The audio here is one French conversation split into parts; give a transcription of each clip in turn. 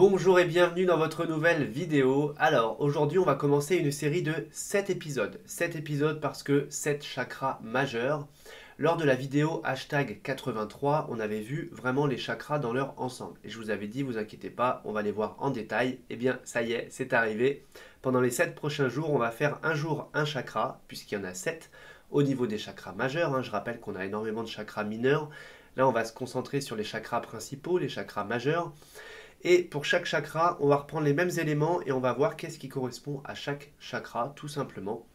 Bonjour et bienvenue dans votre nouvelle vidéo. Alors aujourd'hui on va commencer une série de 7 épisodes. 7 épisodes parce que 7 chakras majeurs. Lors de la vidéo hashtag 83, on avait vu vraiment les chakras dans leur ensemble. Et je vous avais dit, vous inquiétez pas, on va les voir en détail. Eh bien ça y est, c'est arrivé. Pendant les 7 prochains jours, on va faire un jour un chakra, puisqu'il y en a 7 au niveau des chakras majeurs. Je rappelle qu'on a énormément de chakras mineurs. Là on va se concentrer sur les chakras principaux, les chakras majeurs. Et pour chaque chakra, on va reprendre les mêmes éléments et on va voir qu'est-ce qui correspond à chaque chakra, tout simplement.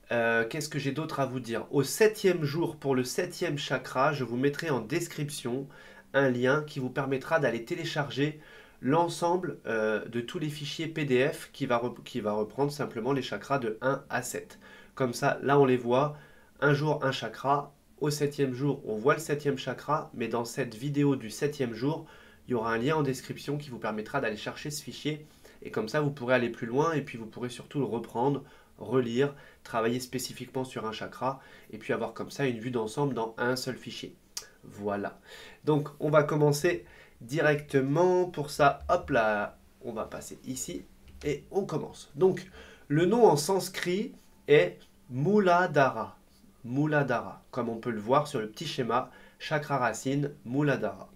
Qu'est-ce que j'ai d'autre à vous dire? Au 7e jour, pour le 7e chakra, je vous mettrai en description un lien qui vous permettra d'aller télécharger l'ensemble de tous les fichiers PDF qui va reprendre simplement les chakras de 1 à 7. Comme ça, là on les voit, un jour un chakra, au 7e jour on voit le 7e chakra, mais dans cette vidéo du 7e jour, il y aura un lien en description qui vous permettra d'aller chercher ce fichier. Et comme ça, vous pourrez aller plus loin et puis vous pourrez surtout le reprendre, relire, travailler spécifiquement sur un chakra et puis avoir comme ça une vue d'ensemble dans un seul fichier. Voilà. Donc, on va commencer directement. Pour ça, hop là, on va passer ici et on commence. Donc, le nom en sanskrit est Muladhara. Muladhara, comme on peut le voir sur le petit schéma, chakra racine, Muladhara.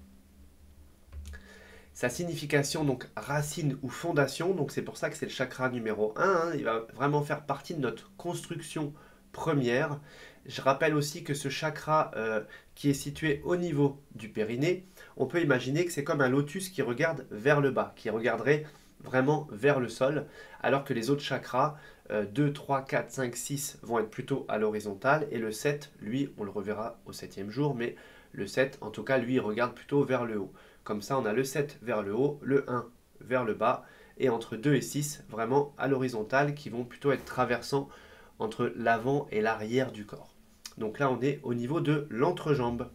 Sa signification, donc racine ou fondation, donc c'est pour ça que c'est le chakra numéro 1, il va vraiment faire partie de notre construction première. Je rappelle aussi que ce chakra qui est situé au niveau du périnée, on peut imaginer que c'est comme un lotus qui regarde vers le bas, qui regarderait vraiment vers le sol, alors que les autres chakras, 2, 3, 4, 5, 6 vont être plutôt à l'horizontale, et le 7, lui, on le reverra au 7e jour, mais le 7, en tout cas, lui, il regarde plutôt vers le haut. Comme ça, on a le 7 vers le haut, le 1 vers le bas, et entre 2 et 6, vraiment à l'horizontale, qui vont plutôt être traversants entre l'avant et l'arrière du corps. Donc là, on est au niveau de l'entrejambe.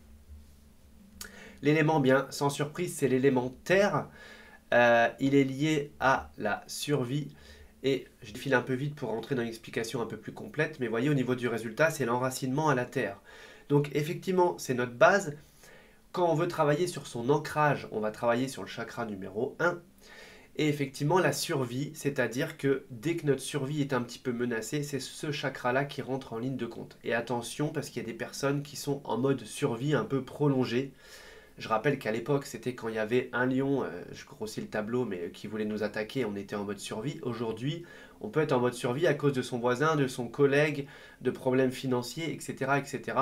L'élément, bien, sans surprise, c'est l'élément terre. Il est lié à la survie. Et je défile un peu vite pour rentrer dans une explication un peu plus complète, mais voyez, au niveau du résultat, c'est l'enracinement à la terre. Donc effectivement, c'est notre base. Quand on veut travailler sur son ancrage, on va travailler sur le chakra numéro 1. Et effectivement, la survie, c'est-à-dire que dès que notre survie est un petit peu menacée, c'est ce chakra-là qui rentre en ligne de compte. Et attention, parce qu'il y a des personnes qui sont en mode survie un peu prolongé. Je rappelle qu'à l'époque, c'était quand il y avait un lion, je grossis le tableau, mais qui voulait nous attaquer, on était en mode survie. Aujourd'hui, on peut être en mode survie à cause de son voisin, de son collègue, de problèmes financiers, etc. etc.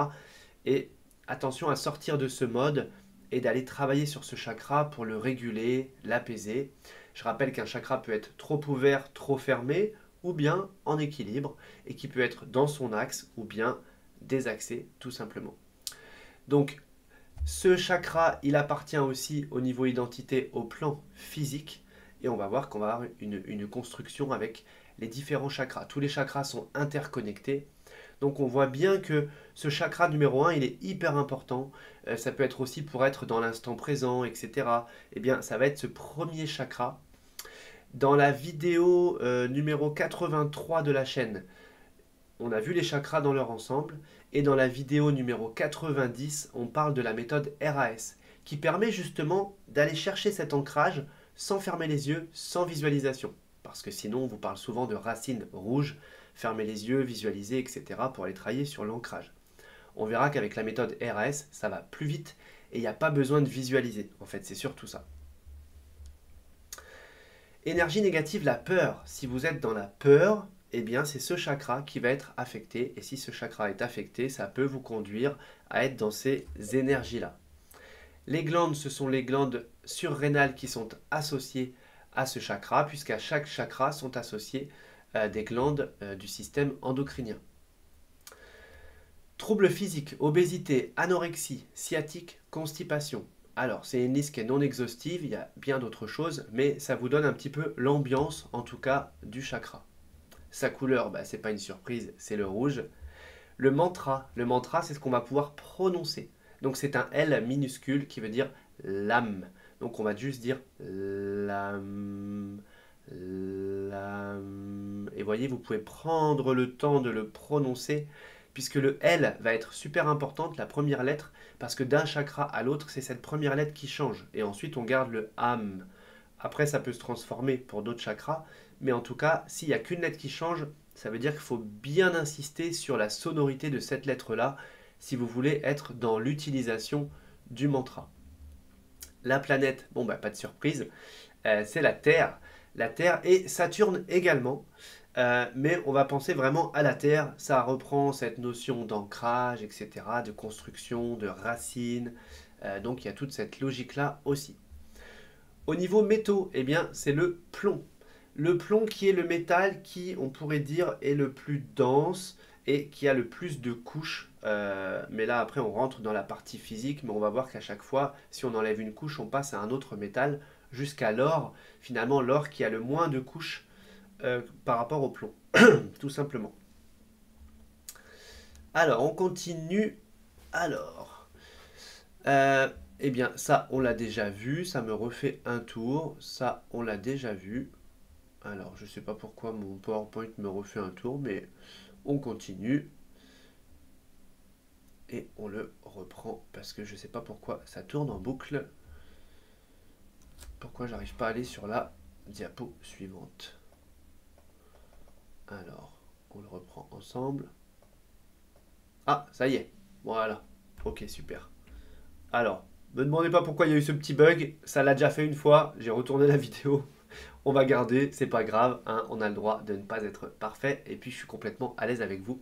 Et attention à sortir de ce mode et d'aller travailler sur ce chakra pour le réguler, l'apaiser. Je rappelle qu'un chakra peut être trop ouvert, trop fermé, ou bien en équilibre, et qui peut être dans son axe, ou bien désaxé, tout simplement. Donc, ce chakra, il appartient aussi au niveau identité, au plan physique, et on va voir qu'on va avoir une construction avec les différents chakras. Tous les chakras sont interconnectés, donc on voit bien que ce chakra numéro 1, il est hyper important. Ça peut être aussi pour être dans l'instant présent, etc. Eh bien, ça va être ce premier chakra. Dans la vidéo numéro 83 de la chaîne, on a vu les chakras dans leur ensemble. Et dans la vidéo numéro 90, on parle de la méthode RAS, qui permet justement d'aller chercher cet ancrage sans fermer les yeux, sans visualisation. Parce que sinon, on vous parle souvent de racines rouges, fermer les yeux, visualiser, etc. pour aller travailler sur l'ancrage. On verra qu'avec la méthode RAS, ça va plus vite et il n'y a pas besoin de visualiser. En fait, c'est surtout ça. Énergie négative, la peur. Si vous êtes dans la peur, eh bien c'est ce chakra qui va être affecté. Et si ce chakra est affecté, ça peut vous conduire à être dans ces énergies-là. Les glandes, ce sont les glandes surrénales qui sont associées à ce chakra, puisqu'à chaque chakra sont associées des glandes du système endocrinien. Troubles physiques, obésité, anorexie, sciatique, constipation. Alors, c'est une liste qui est non exhaustive, il y a bien d'autres choses, mais ça vous donne un petit peu l'ambiance, en tout cas, du chakra. Sa couleur, c'est pas une surprise, c'est le rouge. Le mantra, c'est ce qu'on va pouvoir prononcer. Donc c'est un L minuscule qui veut dire l'âme. Donc on va juste dire l'âme, l'âme. Et voyez, vous pouvez prendre le temps de le prononcer, puisque le L va être super importante, la première lettre, parce que d'un chakra à l'autre, c'est cette première lettre qui change. Et ensuite, on garde le âme, Après, ça peut se transformer pour d'autres chakras, mais en tout cas, s'il n'y a qu'une lettre qui change, ça veut dire qu'il faut bien insister sur la sonorité de cette lettre-là si vous voulez être dans l'utilisation du mantra. La planète, bon bah pas de surprise, c'est la Terre. La Terre et Saturne également. Mais on va penser vraiment à la Terre. Ça reprend cette notion d'ancrage, etc., de construction, de racines. Donc il y a toute cette logique-là aussi. Au niveau métaux, eh bien, c'est le plomb. Le plomb qui est le métal qui, on pourrait dire, est le plus dense et qui a le plus de couches. Mais là, après, on rentre dans la partie physique, mais on va voir qu'à chaque fois, si on enlève une couche, on passe à un autre métal, jusqu'à l'or. Finalement, l'or qui a le moins de couches par rapport au plomb, tout simplement. Alors, on continue. Alors, eh bien, ça, on l'a déjà vu. Ça me refait un tour. Ça, on l'a déjà vu. Alors, je ne sais pas pourquoi mon PowerPoint me refait un tour, mais on continue. Et on le reprend parce que je ne sais pas pourquoi ça tourne en boucle. Pourquoi j'arrive pas à aller sur la diapo suivante. Alors, on le reprend ensemble. Ah, ça y est. Voilà. Ok, super. Alors, ne me demandez pas pourquoi il y a eu ce petit bug. Ça l'a déjà fait une fois. J'ai retourné la vidéo. On va garder, c'est pas grave. Hein, on a le droit de ne pas être parfait. Et puis, je suis complètement à l'aise avec vous.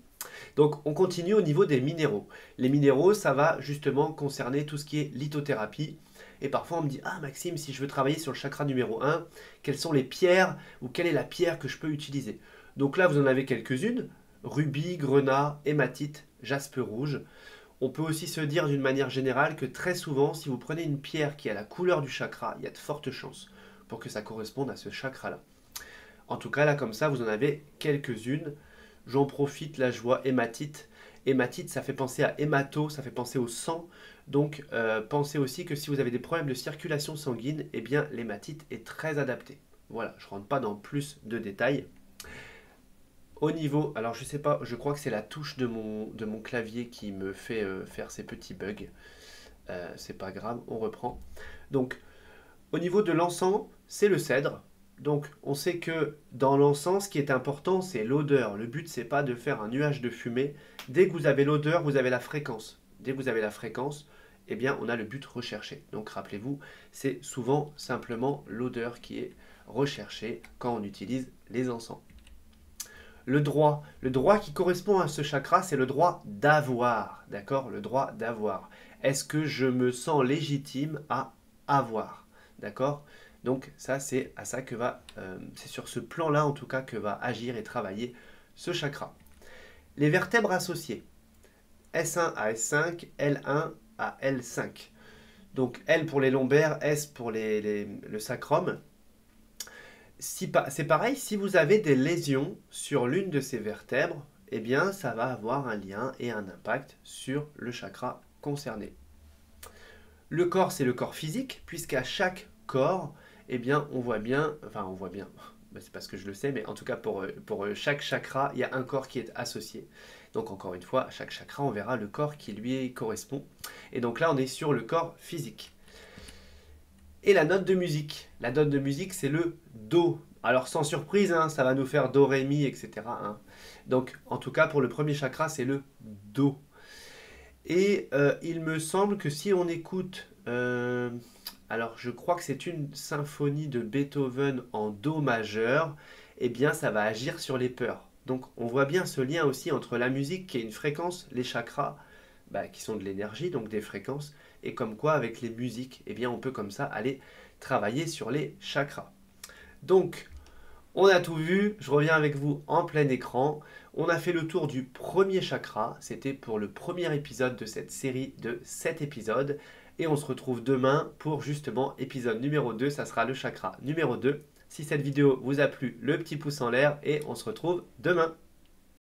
Donc, on continue au niveau des minéraux. Les minéraux, ça va justement concerner tout ce qui est lithothérapie. Et parfois, on me dit, ah Maxime, si je veux travailler sur le chakra numéro 1, quelles sont les pierres ou quelle est la pierre que je peux utiliser? Donc là, vous en avez quelques-unes. Rubis, grenat, hématite, jaspe rouge. On peut aussi se dire d'une manière générale que très souvent, si vous prenez une pierre qui a la couleur du chakra, il y a de fortes chances pour que ça corresponde à ce chakra-là. En tout cas, là, comme ça, vous en avez quelques-unes. J'en profite, là, je vois hématite. Hématite, ça fait penser à hémato, ça fait penser au sang. Donc, pensez aussi que si vous avez des problèmes de circulation sanguine, eh bien, l'hématite est très adaptée. Voilà, je ne rentre pas dans plus de détails. Au niveau, alors je sais pas, je crois que c'est la touche de mon clavier qui me fait faire ces petits bugs. C'est pas grave, on reprend. Donc, au niveau de l'encens, c'est le cèdre. Donc, on sait que dans l'encens, ce qui est important, c'est l'odeur. Le but, c'est pas de faire un nuage de fumée. Dès que vous avez l'odeur, vous avez la fréquence. Dès que vous avez la fréquence, eh bien, on a le but recherché. Donc, rappelez-vous, c'est souvent simplement l'odeur qui est recherchée quand on utilise les encens. Le droit qui correspond à ce chakra, c'est le droit d'avoir, d'accord? Le droit d'avoir. Est-ce que je me sens légitime à avoir, d'accord? Donc ça, c'est à ça que c'est sur ce plan-là en tout cas que va agir et travailler ce chakra. Les vertèbres associées, S1 à S5, L1 à L5. Donc L pour les lombaires, S pour le sacrum. C'est pareil, si vous avez des lésions sur l'une de ces vertèbres, eh bien ça va avoir un lien et un impact sur le chakra concerné. Le corps, c'est le corps physique, puisqu'à chaque corps, eh bien on voit bien, c'est parce que je le sais, mais en tout cas pour chaque chakra, il y a un corps qui est associé. Donc encore une fois, à chaque chakra, on verra le corps qui lui correspond. Et donc là, on est sur le corps physique. Et la note de musique. La note de musique, c'est le Do. Alors sans surprise, hein, ça va nous faire Do, Ré, Mi, etc. Hein. Donc en tout cas, pour le premier chakra, c'est le Do. Et il me semble que si on écoute... alors je crois que c'est une symphonie de Beethoven en Do majeur, eh bien ça va agir sur les peurs. Donc on voit bien ce lien aussi entre la musique qui est une fréquence, les chakras, qui sont de l'énergie, donc des fréquences, et comme quoi avec les musiques, eh bien on peut comme ça aller travailler sur les chakras. Donc on a tout vu, je reviens avec vous en plein écran. On a fait le tour du premier chakra, c'était pour le premier épisode de cette série de 7 épisodes. Et on se retrouve demain pour justement épisode numéro 2, ça sera le chakra numéro 2. Si cette vidéo vous a plu, le petit pouce en l'air et on se retrouve demain.